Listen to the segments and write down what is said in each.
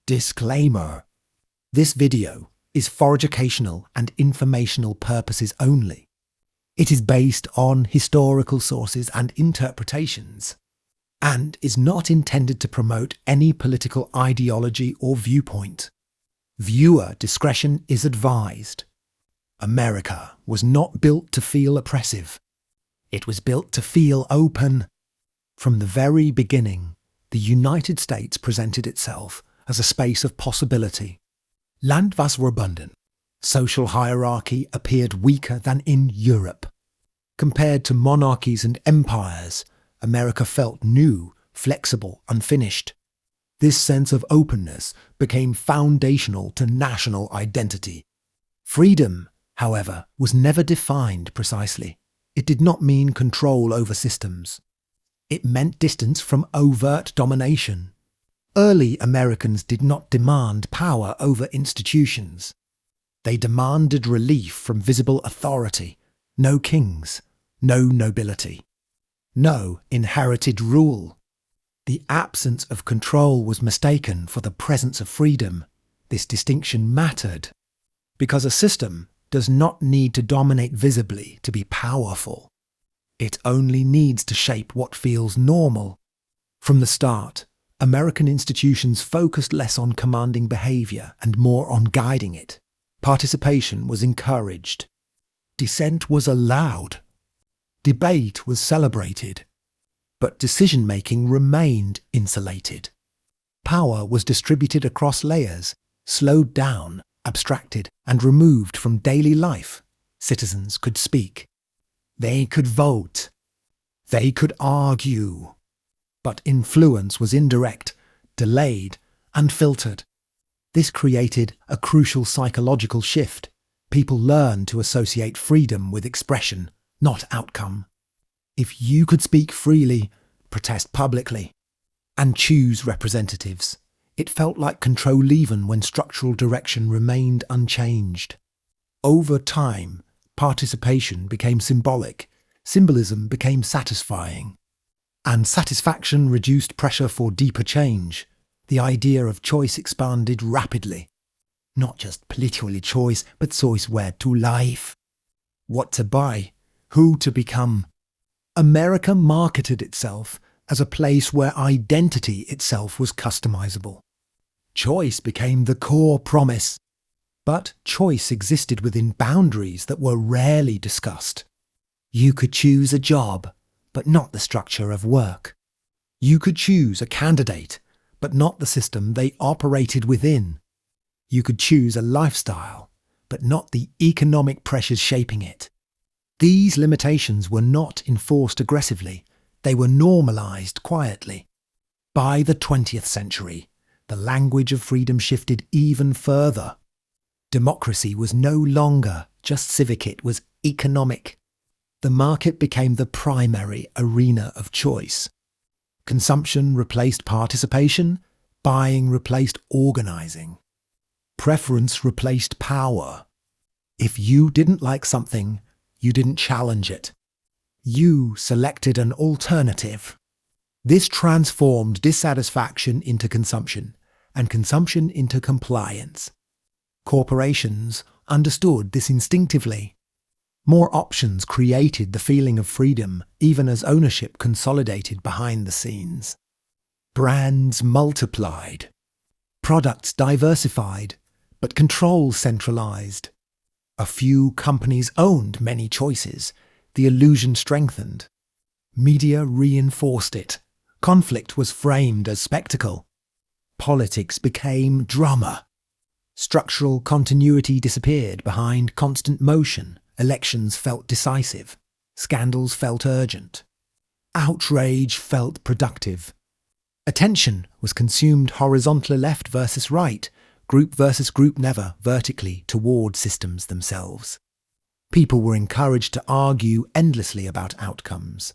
Disclaimer. This video is for educational and informational purposes only. It is based on historical sources and interpretations, and is not intended to promote any political ideology or viewpoint. Viewer discretion is advised. America was not built to feel oppressive. It was built to feel open. From the very beginning, the United States presented itself as a space of possibility. Land was abundant. Social hierarchy appeared weaker than in Europe. Compared to monarchies and empires, America felt new, flexible, unfinished. This sense of openness became foundational to national identity. Freedom, however, was never defined precisely. It did not mean control over systems. It meant distance from overt domination. Early Americans did not demand power over institutions. They demanded relief from visible authority. No kings, no nobility, no inherited rule. The absence of control was mistaken for the presence of freedom. This distinction mattered, because a system does not need to dominate visibly to be powerful. It only needs to shape what feels normal. From the start, American institutions focused less on commanding behavior and more on guiding it. Participation was encouraged. Dissent was allowed. Debate was celebrated. But decision-making remained insulated. Power was distributed across layers, slowed down, abstracted, and removed from daily life. Citizens could speak. They could vote. They could argue. But influence was indirect, delayed, and filtered. This created a crucial psychological shift. People learned to associate freedom with expression, not outcome. If you could speak freely, protest publicly, and choose representatives, it felt like control even when structural direction remained unchanged. Over time, participation became symbolic, symbolism became satisfying, and satisfaction reduced pressure for deeper change. The idea of choice expanded rapidly. Not just political choice, but choice where to live. What to buy, who to become. America marketed itself as a place where identity itself was customizable. Choice became the core promise. But choice existed within boundaries that were rarely discussed. You could choose a job, but not the structure of work. You could choose a candidate, but not the system they operated within. You could choose a lifestyle, but not the economic pressures shaping it. These limitations were not enforced aggressively. They were normalized quietly. By the 20th century, the language of freedom shifted even further. Democracy was no longer just civic, it was economic. The market became the primary arena of choice. Consumption replaced participation, buying replaced organizing. Preference replaced power. If you didn't like something, you didn't challenge it. You selected an alternative. This transformed dissatisfaction into consumption, and consumption into compliance. Corporations understood this instinctively. More options created the feeling of freedom, even as ownership consolidated behind the scenes. Brands multiplied. Products diversified, but control centralized. A few companies owned many choices. The illusion strengthened. Media reinforced it. Conflict was framed as spectacle. Politics became drama. Structural continuity disappeared behind constant motion. Elections felt decisive. Scandals felt urgent. Outrage felt productive. Attention was consumed horizontally, left versus right, group versus group, never vertically toward systems themselves. People were encouraged to argue endlessly about outcomes,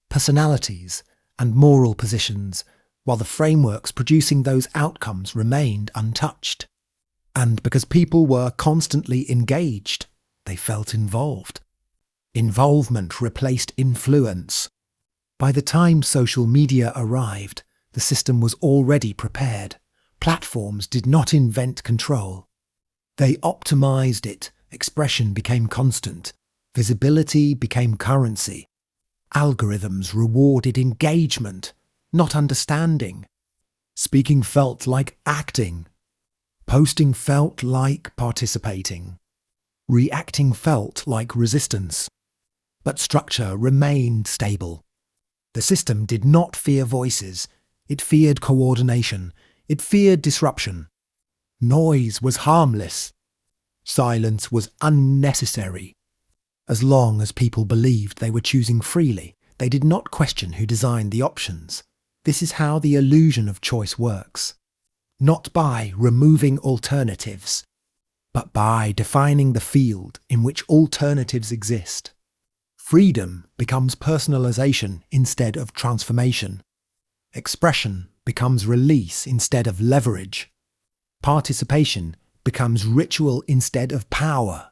personalities, and moral positions, while the frameworks producing those outcomes remained untouched. And because people were constantly engaged, they felt involved. Involvement replaced influence. By the time social media arrived, the system was already prepared. Platforms did not invent control. They optimized it. Expression became constant. Visibility became currency. Algorithms rewarded engagement, not understanding. Speaking felt like acting. Posting felt like participating. Reacting felt like resistance. But structure remained stable. The system did not fear voices. It feared coordination. It feared disruption. Noise was harmless. Silence was unnecessary. As long as people believed they were choosing freely, they did not question who designed the options. This is how the illusion of choice works. Not by removing alternatives, but by defining the field in which alternatives exist. Freedom becomes personalization instead of transformation. Expression becomes release instead of leverage. Participation becomes ritual instead of power.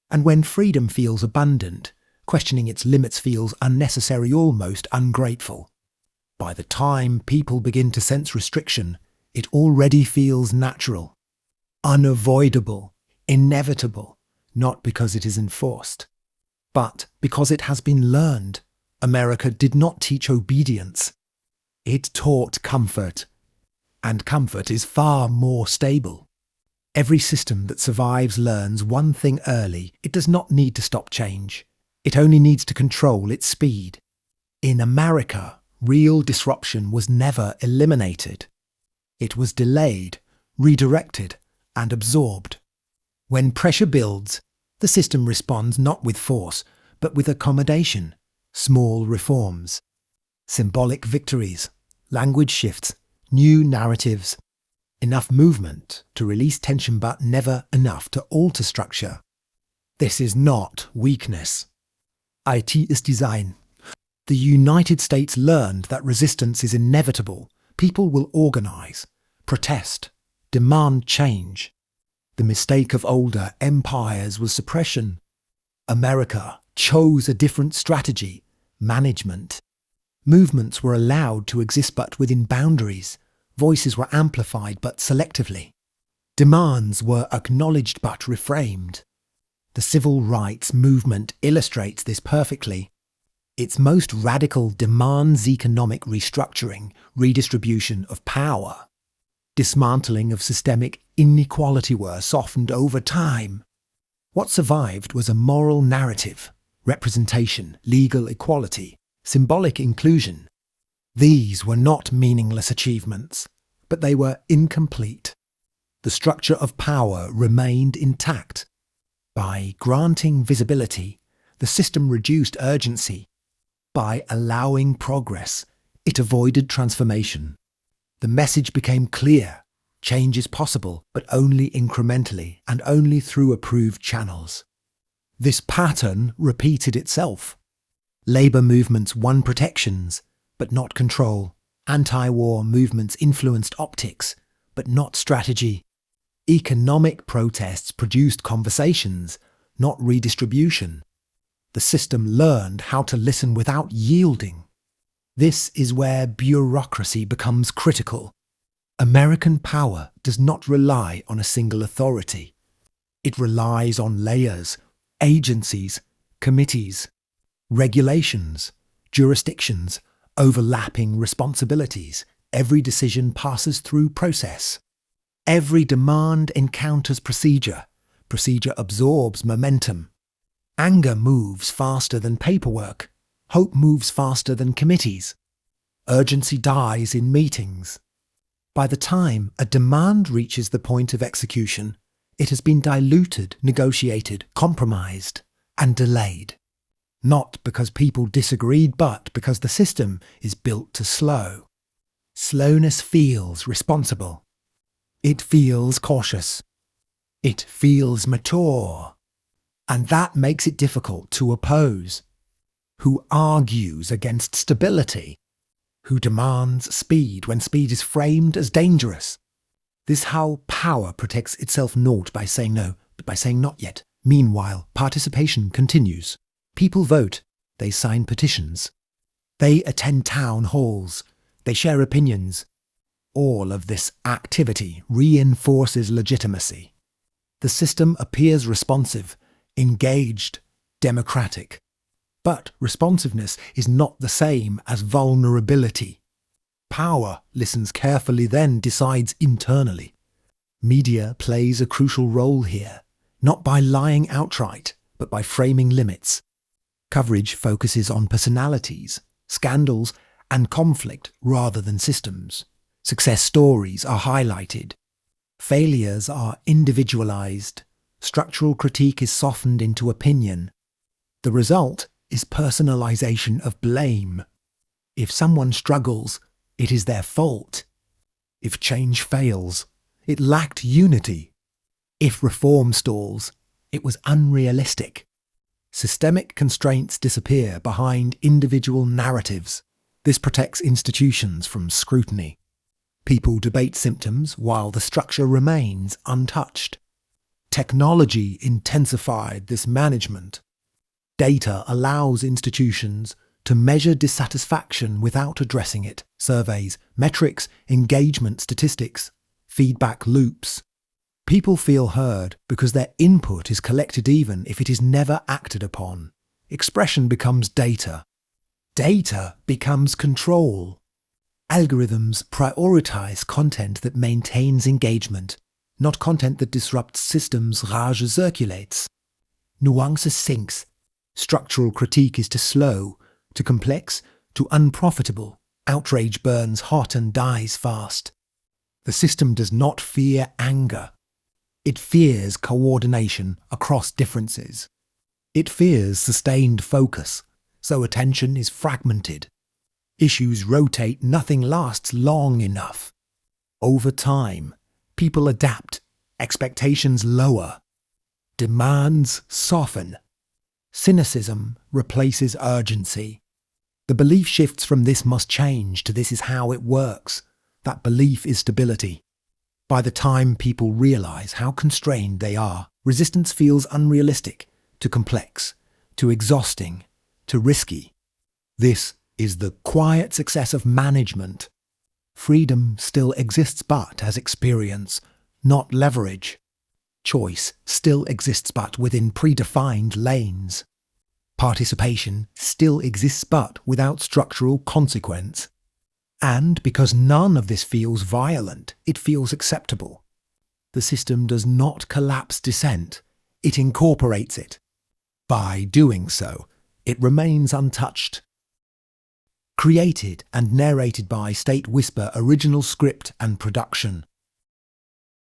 And when freedom feels abundant, questioning its limits feels unnecessary, almost ungrateful. By the time people begin to sense restriction, it already feels natural, unavoidable, inevitable, not because it is enforced, but because it has been learned. America did not teach obedience. It taught comfort, and comfort is far more stable. Every system that survives learns one thing early: it does not need to stop change. It only needs to control its speed. In America, real disruption was never eliminated. It was delayed, redirected, and absorbed. When pressure builds, the system responds not with force, but with accommodation, small reforms, symbolic victories, language shifts, new narratives. Enough movement to release tension, but never enough to alter structure. This is not weakness. IT is design. The United States learned that resistance is inevitable. People will organize, protest, demand change. The mistake of older empires was suppression. America chose a different strategy: management. Movements were allowed to exist but within boundaries. Voices were amplified but selectively. Demands were acknowledged but reframed. The civil rights movement illustrates this perfectly. Its most radical demands economic restructuring, redistribution of power. Dismantling of systemic inequality were softened over time. What survived was a moral narrative, representation, legal equality, symbolic inclusion. These were not meaningless achievements, but they were incomplete. The structure of power remained intact. By granting visibility, the system reduced urgency. By allowing progress, it avoided transformation. The message became clear: change is possible, but only incrementally and only through approved channels. This pattern repeated itself. Labour movements won protections, but not control. Anti-war movements influenced optics, but not strategy. Economic protests produced conversations, not redistribution. The system learned how to listen without yielding. This is where bureaucracy becomes critical. American power does not rely on a single authority. It relies on layers, agencies, committees, regulations, jurisdictions, overlapping responsibilities. Every decision passes through process. Every demand encounters procedure. Procedure absorbs momentum. Anger moves faster than paperwork. Hope moves faster than committees. Urgency dies in meetings. By the time a demand reaches the point of execution, it has been diluted, negotiated, compromised, and delayed. Not because people disagreed, but because the system is built to slow. Slowness feels responsible. It feels cautious. It feels mature. And that makes it difficult to oppose. Who argues against stability? Who demands speed when speed is framed as dangerous? This is how power protects itself, not by saying no, but by saying not yet. Meanwhile, participation continues. People vote. They sign petitions. They attend town halls. They share opinions. All of this activity reinforces legitimacy. The system appears responsive, engaged, democratic. But responsiveness is not the same as vulnerability. Power listens carefully, then decides internally. Media plays a crucial role here, not by lying outright, but by framing limits. Coverage focuses on personalities, scandals, and conflict rather than systems. Success stories are highlighted. Failures are individualized. Structural critique is softened into opinion. The result is personalization of blame. If someone struggles, it is their fault. If change fails, it lacked unity. If reform stalls, it was unrealistic. Systemic constraints disappear behind individual narratives. This protects institutions from scrutiny. People debate symptoms while the structure remains untouched. Technology intensified this management. Data allows institutions to measure dissatisfaction without addressing it. Surveys, metrics, engagement statistics, feedback loops. People feel heard because their input is collected even if it is never acted upon. Expression becomes data. Data becomes control. Algorithms prioritize content that maintains engagement, not content that disrupts systems. Rage circulates. Nuance sinks. Structural critique is too slow, too complex, too unprofitable. Outrage burns hot and dies fast. The system does not fear anger. It fears coordination across differences. It fears sustained focus, so attention is fragmented. Issues rotate, nothing lasts long enough. Over time, people adapt, expectations lower, demands soften. Cynicism replaces urgency. The belief shifts from "this must change" to "this is how it works." That belief is stability. By the time people realize how constrained they are, resistance feels unrealistic, too complex, too exhausting, too risky. This is the quiet success of management. Freedom still exists but as experience, not leverage. Choice still exists but within predefined lanes. Participation still exists but without structural consequence. And because none of this feels violent, it feels acceptable. The system does not collapse dissent, it incorporates it. By doing so, it remains untouched. Created and narrated by State Whisper, original script and production.